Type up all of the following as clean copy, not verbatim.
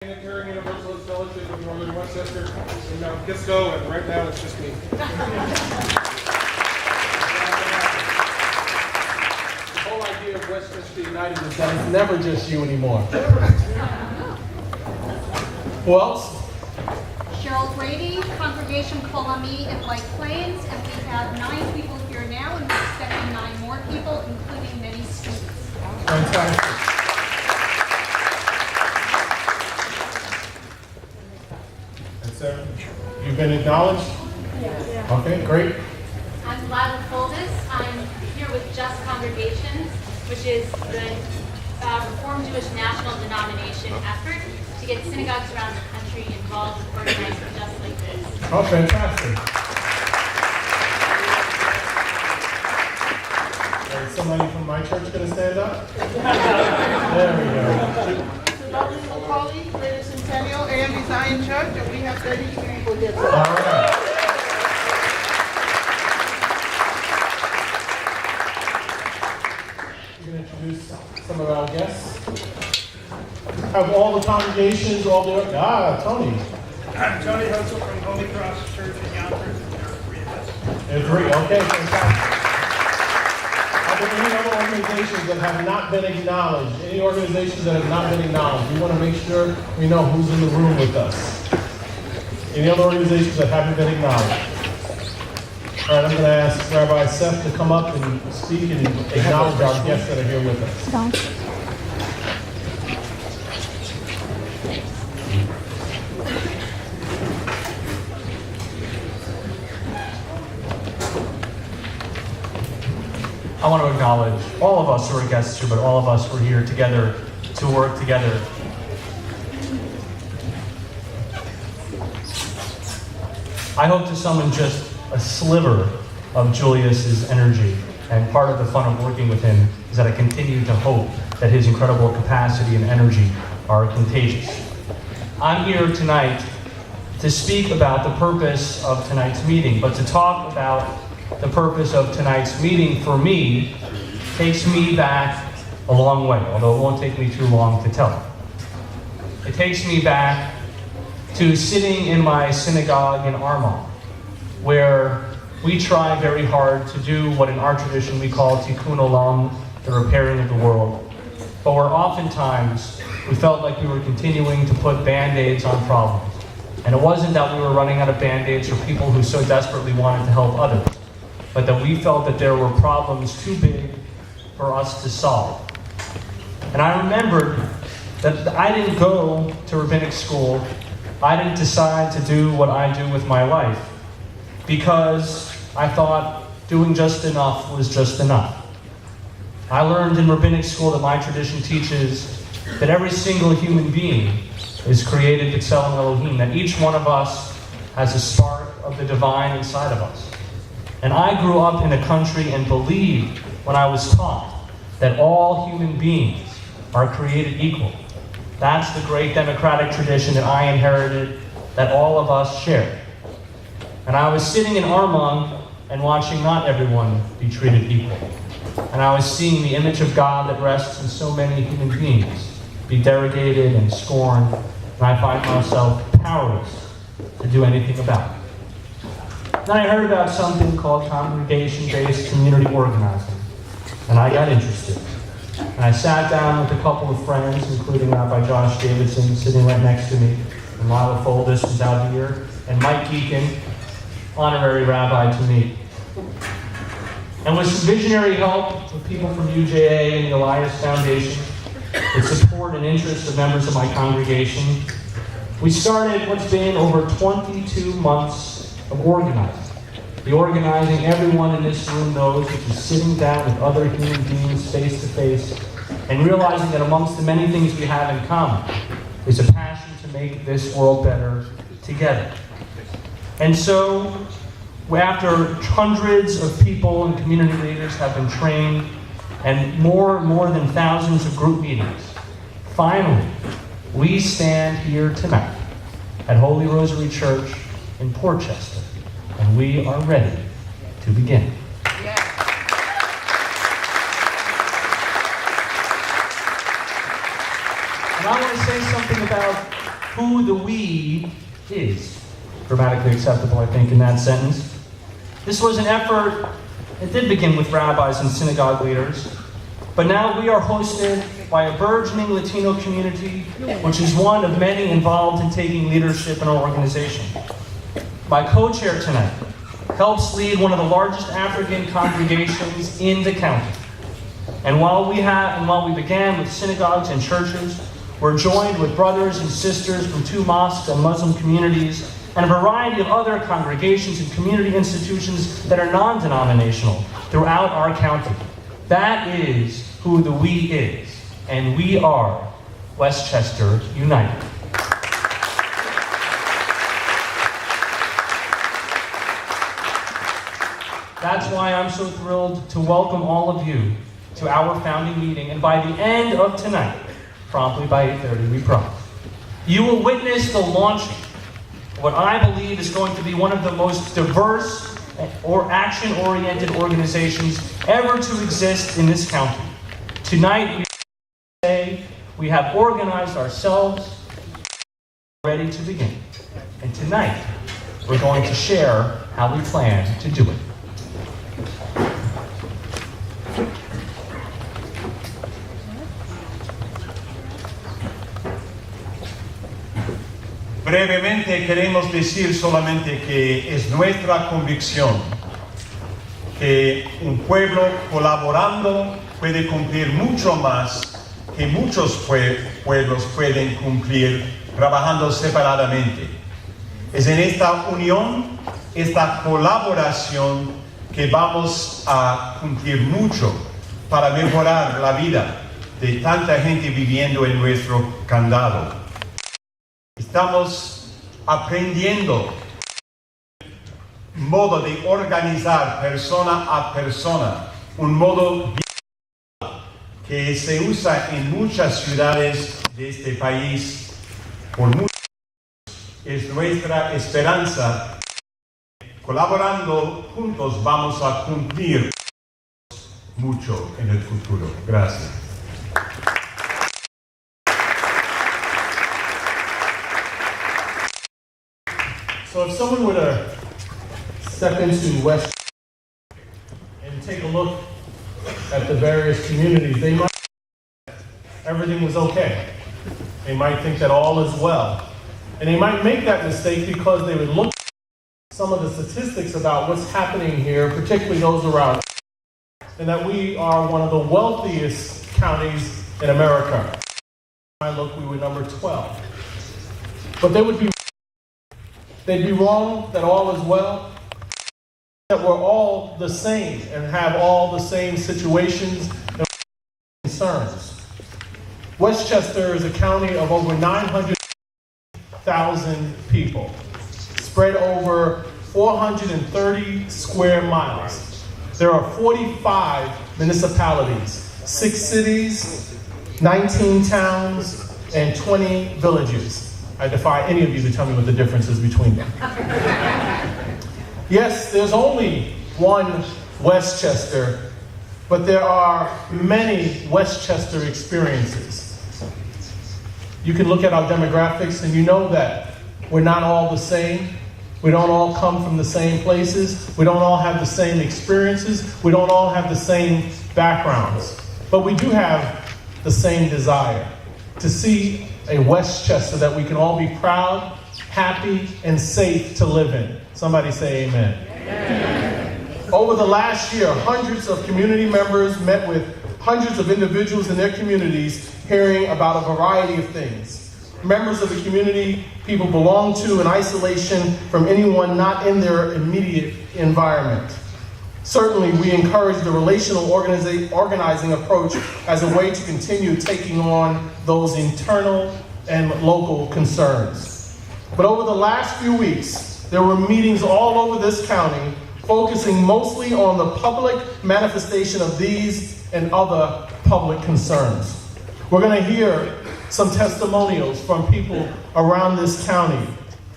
Unitarian Universalist Fellowship of Northern Westchester in Mount Kisco, and right now it's just me. The whole idea of Westchester United is that it's never just you anymore. Who else? Cheryl Brady, Congregation Kolami in White Plains, and we have 9 people here now, and we're expecting 9 more people, including many students. Fantastic. Sarah, you've been acknowledged? Yeah. Okay, great. I'm Lila Foldis. I'm here with Just Congregations, which is the Reformed Jewish national denomination effort to get synagogues around the country involved with organizing just like this. Oh, fantastic. Is somebody from my church going to stand up? There we go. Lovely Macaulay, Greater Centennial, AME Zion Church, and we have 32 people here. All right. We're going to introduce some of our guests. Have all the congregations, all the... Tony. I'm Tony Hutzel from Holy Cross Church in Yonkers. There are 3 of us. There are 3, okay, fantastic. Are there any other organizations that have not been acknowledged? Any organizations that have not been acknowledged? We want to make sure we know who's in the room with us. Any other organizations that haven't been acknowledged? All right, I'm going to ask Rabbi Seth to come up and speak and acknowledge our guests that are here with us. I want to acknowledge all of us who are guests here, but all of us who are here together to work together. I hope to summon just a sliver of Julius's energy, and part of the fun of working with him is that I continue to hope that his incredible capacity and energy are contagious. I'm here tonight to speak about the purpose of tonight's meeting, but to talk about the purpose of tonight's meeting for me takes me back a long way, although it won't take me too long to tell it. It takes me back to sitting in my synagogue in Armagh, where we try very hard to do what in our tradition we call tikkun olam, the repairing of the world, but where oftentimes we felt like we were continuing to put band-aids on problems. And it wasn't that we were running out of band-aids for people who so desperately wanted to help others, but that we felt that there were problems too big for us to solve. And I remembered that I didn't go to rabbinic school. I didn't decide to do what I do with my life because I thought doing just enough was just enough. I learned in rabbinic school that my tradition teaches that every single human being is created b'tselem Elohim, that each one of us has a spark of the divine inside of us. And I grew up in a country and believed when I was taught that all human beings are created equal. That's the great democratic tradition that I inherited, that all of us share. And I was sitting in Armagh and watching not everyone be treated equal. And I was seeing the image of God that rests in so many human beings be derogated and scorned, and I find myself powerless to do anything about it. Then I heard about something called congregation-based community organizing, and I got interested. And I sat down with a couple of friends, including Rabbi Josh Davidson, sitting right next to me, and Lila Foldis, who's out here, and Mike Geekin, honorary rabbi to me. And with some visionary help with people from UJA and the Elias Foundation, with support and interest of members of my congregation, we started what's been over 22 months of organizing. The organizing everyone in this room knows, which is sitting down with other human beings face to face and realizing that amongst the many things we have in common is a passion to make this world better together. And so, after hundreds of people and community leaders have been trained and more than thousands of group meetings, finally, we stand here tonight at Holy Rosary Church in Portchester, and we are ready to begin. And I want to say something about who the we is. Grammatically acceptable, I think, in that sentence. This was an effort, it did begin with rabbis and synagogue leaders, but now we are hosted by a burgeoning Latino community, which is one of many involved in taking leadership in our organization. My co-chair tonight helps lead one of the largest African congregations in the county. And while we began with synagogues and churches, we're joined with brothers and sisters from 2 mosques and Muslim communities, and a variety of other congregations and community institutions that are non-denominational throughout our county. That is who the we is, and we are Westchester United. That's why I'm so thrilled to welcome all of you to our founding meeting, and by the end of tonight, promptly by 8:30, we promise, you will witness the launching of what I believe is going to be one of the most diverse or action-oriented organizations ever to exist in this county. Tonight, we have organized ourselves, ready to begin. And tonight, we're going to share how we plan to do it. Brevemente queremos decir solamente que es nuestra convicción que un pueblo colaborando puede cumplir mucho más que muchos pueblos pueden cumplir trabajando separadamente. Es en esta unión, esta colaboración, que vamos a cumplir mucho para mejorar la vida de tanta gente viviendo en nuestro condado. Estamos aprendiendo modo de organizar persona a persona, un modo que se usa en muchas ciudades de este país por muchos años. Es nuestra esperanza. Colaborando juntos vamos a cumplir mucho en el futuro. Gracias. So if someone were to step into West and take a look at the various communities, they might think everything was okay. They might think that all is well. And they might make that mistake because they would look at some of the statistics about what's happening here, particularly those around, and that we are one of the wealthiest counties in America. When I look, we were number 12. But they'd be wrong that all is well, that we're all the same and have all the same situations and concerns. Westchester is a county of over 900,000 people, spread over 430 square miles. There are 45 municipalities, 6 cities, 19 towns, and 20 villages. I defy any of you to tell me what the difference is between them. Yes, there's only one Westchester, but there are many Westchester experiences. You can look at our demographics and you know that we're not all the same. We don't all come from the same places. We don't all have the same experiences. We don't all have the same backgrounds. But we do have the same desire to see a Westchester that we can all be proud, happy, and safe to live in. Somebody say amen. Amen. Over the last year, hundreds of community members met with hundreds of individuals in their communities hearing about a variety of things. Members of the community people belong to in isolation from anyone not in their immediate environment. Certainly, we encourage the relational organizing approach as a way to continue taking on those internal and local concerns. But over the last few weeks, there were meetings all over this county focusing mostly on the public manifestation of these and other public concerns. We're going to hear some testimonials from people around this county.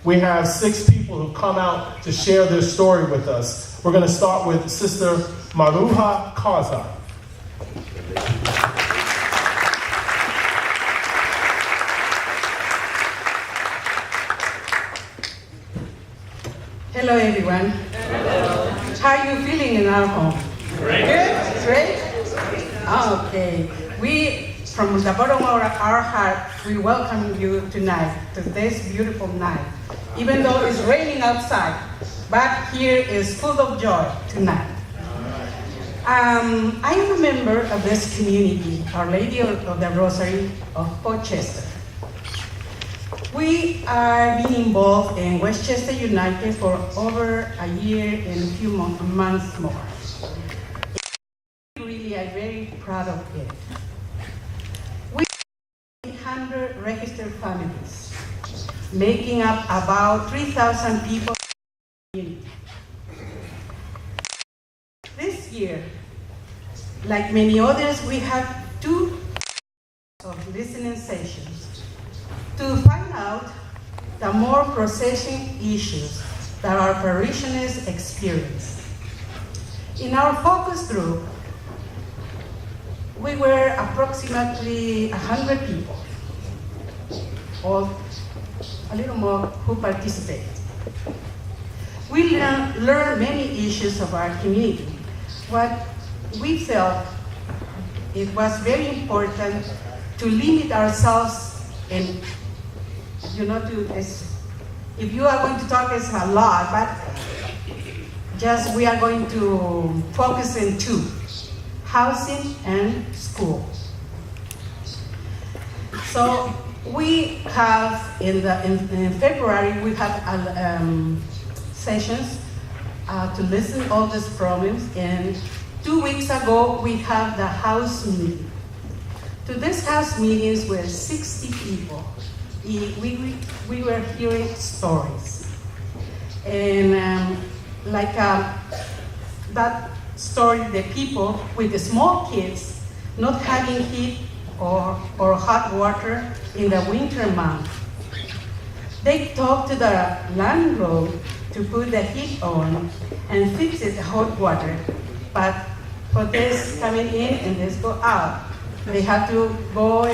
We have 6 people who come out to share their story with us. We're going to start with Sister Maruha Kaza. Hello, everyone. Hello. How are you feeling in our home? Great. Good? Great? Okay. We, from the bottom of our heart, we welcome you tonight, to this beautiful night. Even though it's raining outside, but here is full of joy tonight. I am a member of this community, Our Lady of the Rosary of Westchester. We are being involved in Westchester United for over a year and a few months more. Really, I'm very proud of it. We have 100 registered families, making up about 3,000 people in the community. This year, like many others, we have 2 listening sessions to find out the more processing issues that our parishioners experience. In our focus group, we were approximately 100 people, or a little more, who participated. We learned many issues of our community. What we felt it was very important to limit ourselves and, if you are going to talk, it's a lot, but just we are going to focus in 2, housing and school. So we have, in February, we have sessions to listen all these problems, and 2 weeks ago, we have the house meeting. To this house meetings were 60 people. We were hearing stories. And that story, the people with the small kids not having heat or hot water in the winter month. They talked to the landlord to put the heat on and fix the hot water. But for this coming in and this go out, they have to go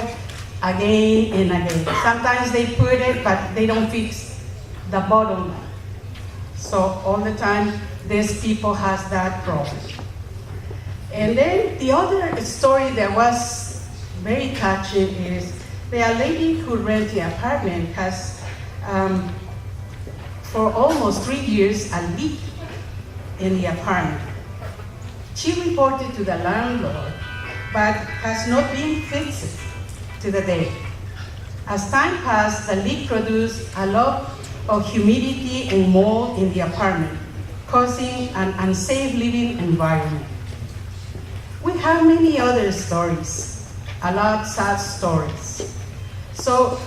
again and again. Sometimes they put it, but they don't fix the bottom line. So all the time, these people has that problem. And then the other story that was very touching is the lady who rents the apartment has, for almost 3 years, a leak in the apartment. She reported to the landlord, but has not been fixed to the day. As time passed, the leak produced a lot of humidity and mold in the apartment, causing an unsafe living environment. We have many other stories, a lot of sad stories. So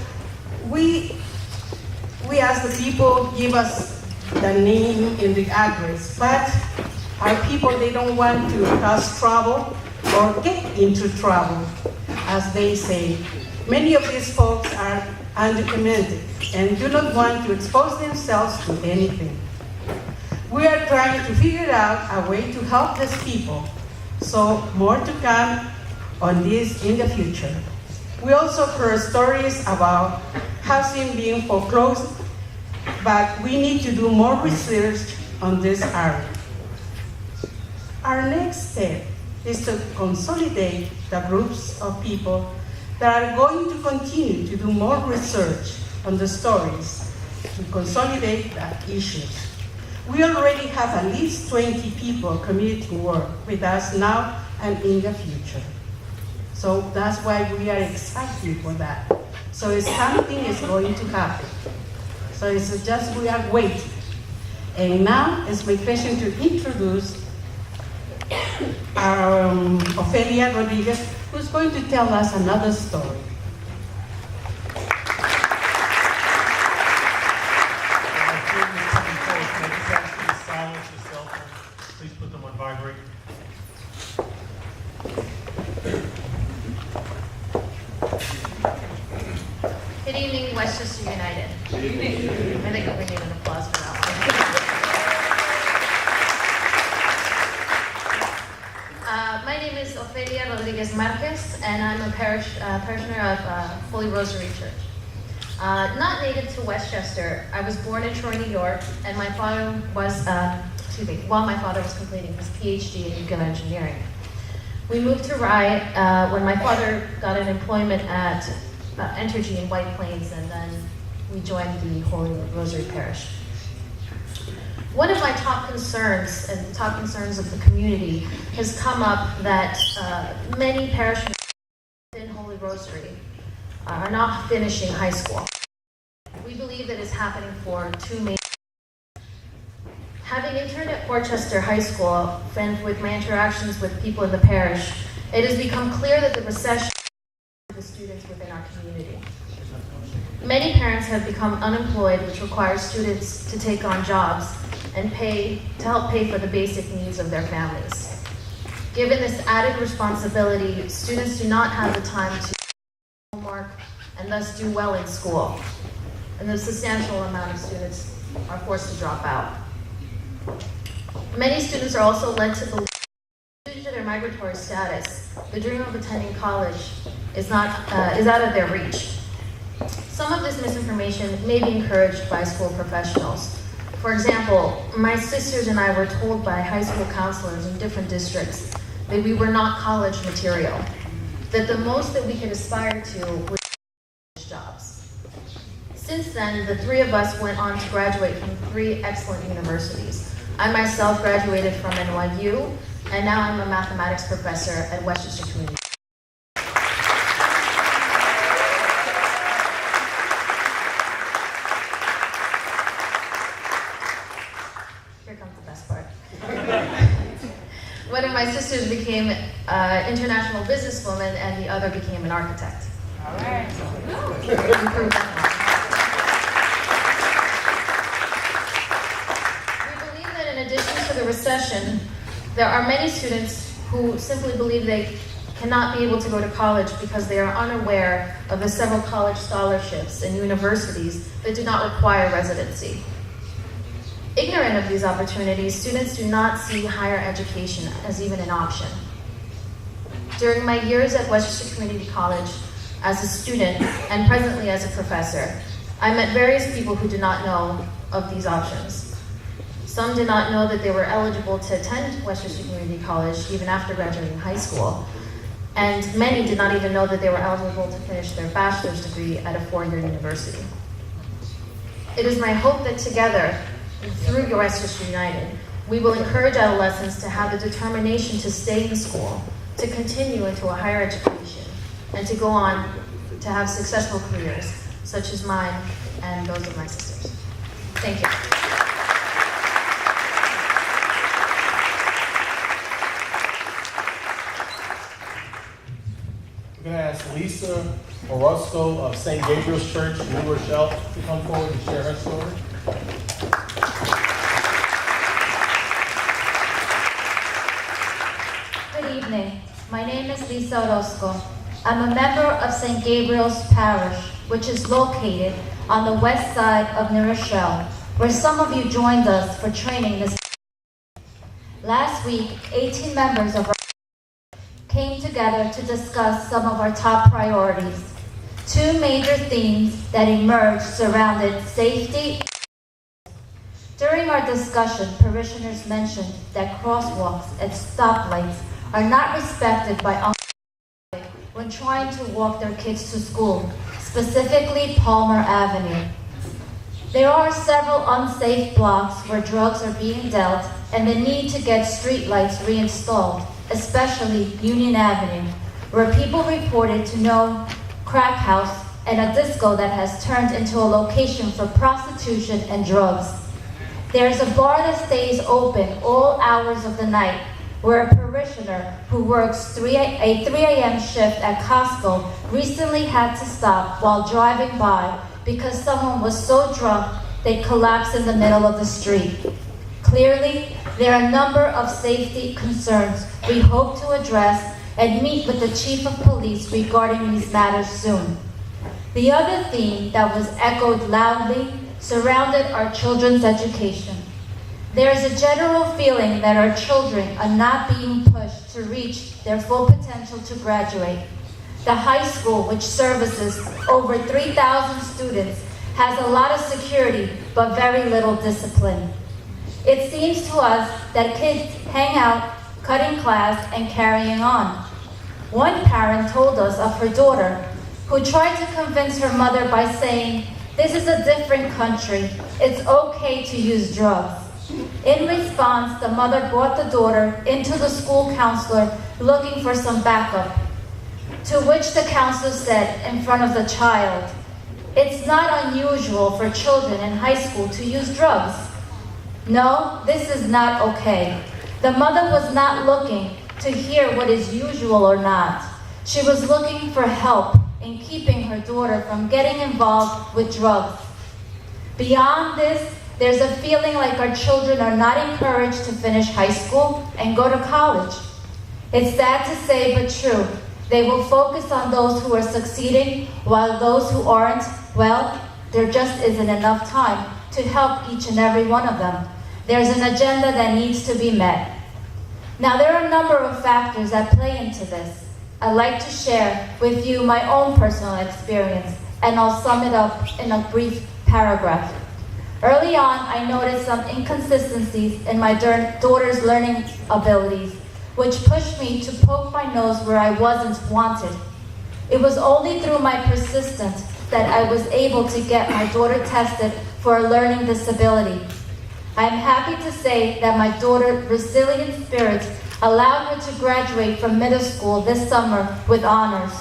we ask the people, give us the name and the address, but our people, they don't want to cause trouble or get into trouble, as they say. Many of these folks are undocumented and do not want to expose themselves to anything. We are trying to figure out a way to help these people, so more to come on this in the future. We also heard stories about housing being foreclosed, but we need to do more research on this area. Our next step is to consolidate the groups of people that are going to continue to do more research on the stories, to consolidate the issues. We already have at least 20 people committed to work with us now and in the future. So that's why we are excited for that. So if something is going to happen. So it's just we are waiting. And now it's my pleasure to introduce our Ofelia Rodriguez, who's going to tell us another story. Please put them on vibrate. Good evening, Westchester United. Good evening. I think we need an applause for that one. My name is Ofelia Rodriguez Marquez, and I'm a parishioner of Holy Rosary Church. Not native to Westchester. I was born in Troy, New York, and my father was, while my father was completing his PhD in nuclear engineering. We moved to Rye when my father got an employment at Entergy in White Plains, and then we joined the Holy Rosary Parish. One of my top concerns, and the top concerns of the community, has come up that many parishes in Holy Rosary are not finishing high school. We believe that it's happening for two main reasons. Having interned at Worcester High School and with my interactions with people in the parish, it has become clear that the recession of the students within our community. Many parents have become unemployed, which requires students to take on jobs and help pay for the basic needs of their families. Given this added responsibility, students do not have the time to do homework and thus do well in school. And a substantial amount of students are forced to drop out. Many students are also led to believe that due to their migratory status, the dream of attending college is out of their reach. Some of this misinformation may be encouraged by school professionals. For example, my sisters and I were told by high school counselors in different districts that we were not college material, that the most that we could aspire to was jobs. Since then, the three of us went on to graduate from 3 excellent universities. I myself graduated from NYU, and now I'm a mathematics professor at Westchester Community. Here comes the best part. One of my sisters became an international businesswoman, and the other became an architect. All right. We believe that in addition to the recession, there are many students who simply believe they cannot be able to go to college because they are unaware of the several college scholarships and universities that do not require residency. Ignorant of these opportunities, students do not see higher education as even an option. During my years at Westchester Community College as a student and presently as a professor, I met various people who did not know of these options. Some did not know that they were eligible to attend Westchester Community College even after graduating high school, and many did not even know that they were eligible to finish their bachelor's degree at a 4-year university. It is my hope that together, through Westchester United, we will encourage adolescents to have the determination to stay in school, to continue into a higher education, and to go on to have successful careers, such as mine and those of my sisters. Thank you. I'm going to ask Lisa Orozco of St. Gabriel's Church in New Rochelle to come forward and share her story. Good evening. My name is Lisa Orozco. I'm a member of St. Gabriel's Parish, which is located on the west side of New Rochelle, where some of you joined us for training this. Last week, 18 members of our came together to discuss some of our top priorities. 2 major themes that emerged surrounded safety. During our discussion, parishioners mentioned that crosswalks and stoplights are not respected by when trying to walk their kids to school, specifically Palmer Avenue. There are several unsafe blocks where drugs are being dealt and the need to get streetlights reinstalled, especially Union Avenue, where people reported to no crack house and a disco that has turned into a location for prostitution and drugs. There is a bar that stays open all hours of the night, where a parishioner who works a 3 a.m. shift at Costco recently had to stop while driving by because someone was so drunk they collapsed in the middle of the street. Clearly, there are a number of safety concerns we hope to address and meet with the Chief of Police regarding these matters soon. The other theme that was echoed loudly surrounded our children's education. There is a general feeling that our children are not being pushed to reach their full potential to graduate. The high school, which services over 3,000 students, has a lot of security but very little discipline. It seems to us that kids hang out, cutting class, and carrying on. One parent told us of her daughter who tried to convince her mother by saying, "This is a different country. It's okay to use drugs." In response, the mother brought the daughter into the school counselor looking for some backup, to which the counselor said in front of the child, "It's not unusual for children in high school to use drugs." No, this is not okay. The mother was not looking to hear what is usual or not. She was looking for help in keeping her daughter from getting involved with drugs. Beyond this, there's a feeling like our children are not encouraged to finish high school and go to college. It's sad to say, but true. They will focus on those who are succeeding, while those who aren't, well, there just isn't enough time to help each and every one of them. There's an agenda that needs to be met. Now, there are a number of factors that play into this. I'd like to share with you my own personal experience, and I'll sum it up in a brief paragraph. Early on, I noticed some inconsistencies in my daughter's learning abilities, which pushed me to poke my nose where I wasn't wanted. It was only through my persistence that I was able to get my daughter tested for a learning disability. I am happy to say that my daughter's resilient spirit allowed her to graduate from middle school this summer with honors.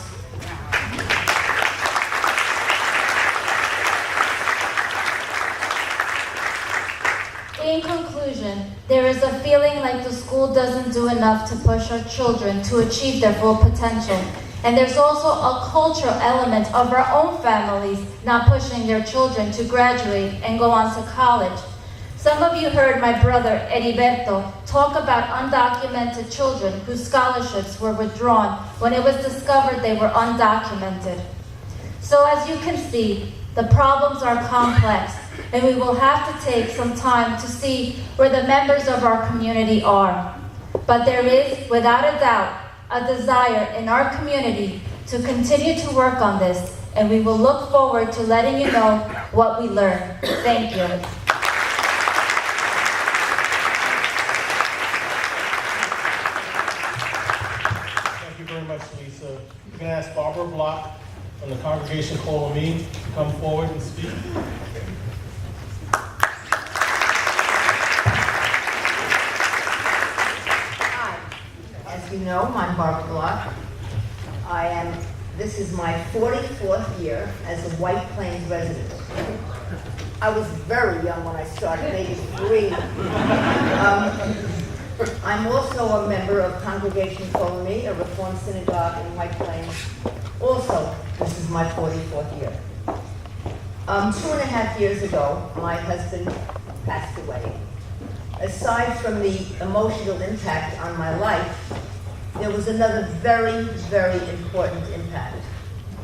In conclusion, there is a feeling like the school doesn't do enough to push our children to achieve their full potential. And there's also a cultural element of our own families not pushing their children to graduate and go on to college. Some of you heard my brother, Heriberto, talk about undocumented children whose scholarships were withdrawn when it was discovered they were undocumented. So as you can see, the problems are complex, and we will have to take some time to see where the members of our community are. But there is, without a doubt, a desire in our community to continue to work on this, and we will look forward to letting you know what we learn. Thank you. Thank you very much, Lisa. I'm going to ask Barbara Block from the congregation Call Me to come forward and speak. As you know, I'm Barbara Block. This is my 44th year as a White Plains resident. I was very young when I started, maybe 3. I'm also a member of Congregation Call Me, a Reformed synagogue in White Plains. Also, this is my 44th year. 2.5 years ago, my husband passed away. Aside from the emotional impact on my life, there was another very, very important impact,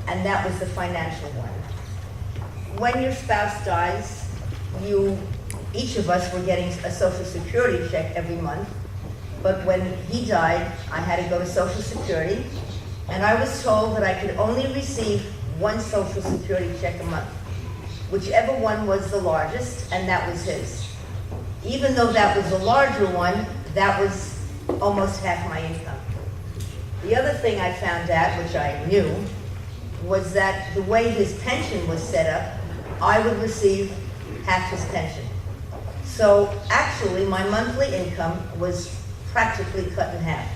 and that was the financial one. When your spouse dies, each of us were getting a Social Security check every month, but when he died, I had to go to Social Security, and I was told that I could only receive one Social Security check a month, whichever one was the largest, and that was his. Even though that was a larger one, that was almost half my income. The other thing I found out, which I knew, was that the way his pension was set up, I would receive half his pension. So actually, my monthly income was practically cut in half.